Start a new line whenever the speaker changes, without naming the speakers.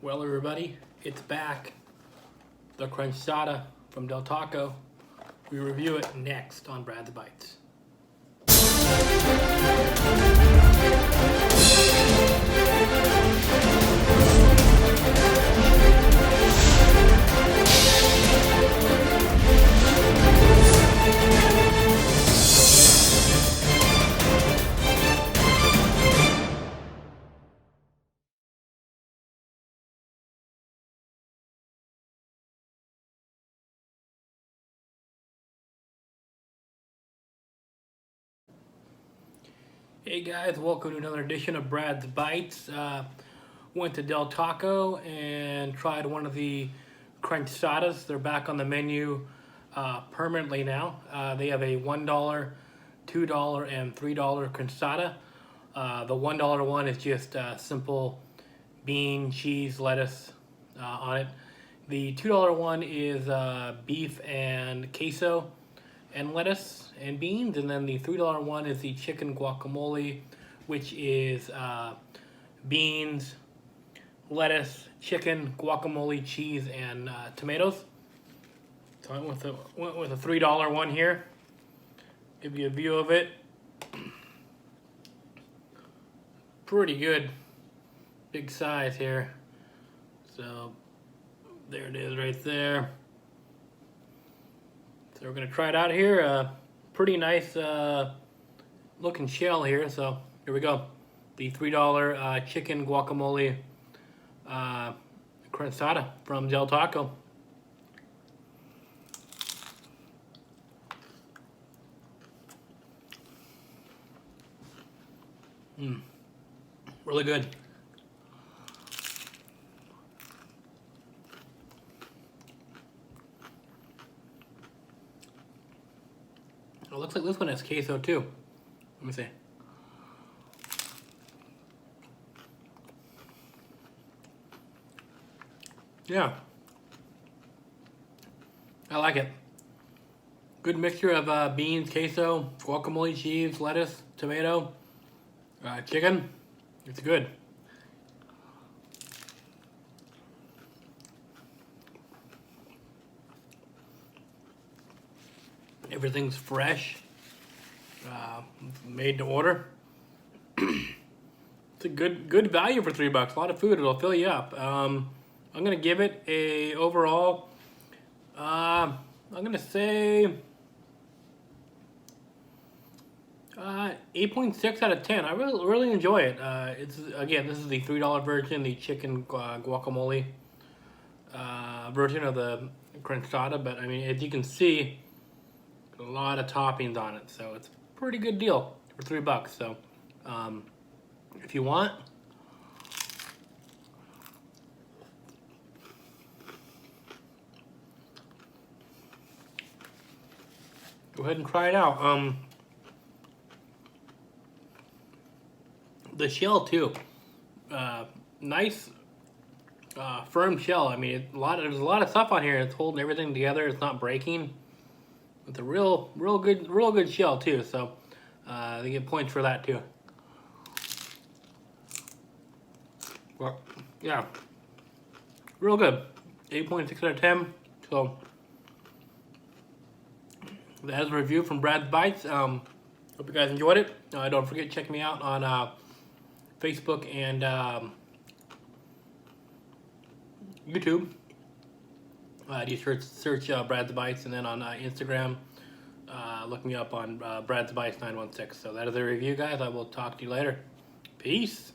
Well, everybody, it's back. The Crunchtada from Del Taco. We review it next on Brad's Bites. Hey guys, welcome to another edition of Brad's Bites. Went to Del Taco and tried one of the Crunchtadas. They're back on the menu permanently now. They have a $1, $2, and $3 Crunchtada. The $1 one is just simple bean, cheese, lettuce on it. The $2 one is beef and queso and lettuce and beans, and then the $3 one is the chicken guacamole, which is beans, lettuce, chicken, guacamole, cheese, and tomatoes. So I went with a $3 one here. Give you a view of it. Pretty good, big size here. So there it is right there. So we're gonna try it out here. Pretty nice looking shell here. So here we go. The $3 chicken guacamole Crunchtada from Del Taco. Really good. It looks like this one has queso too. Let me see. Yeah. I like it. Good mixture of beans, queso, guacamole, cheese, lettuce, tomato, chicken. It's good. Everything's fresh, made to order. It's a good value for $3. A lot of food, it'll fill you up. I'm gonna give it a overall. I'm gonna say 8.6 out of 10. I really enjoy it. It's again, this is the $3 version, the chicken guacamole version of the Crunchtada. But I mean, as you can see, a lot of toppings on it, so it's a pretty good deal for $3. So if you want, go ahead and try it out. The shell too, nice firm shell. I mean, there's a lot of stuff on here. It's holding everything together. It's not breaking. With a real good shell too, so they get points for that too. Well, yeah, real good. 8.6 out of 10. So that's a review from Brad's Bites. Hope you guys enjoyed it. Don't forget to check me out on Facebook and YouTube. You search Brad's Bites, and then on Instagram, look me up on Brad's Bites 916. So that is a review, guys. I will talk to you later. Peace.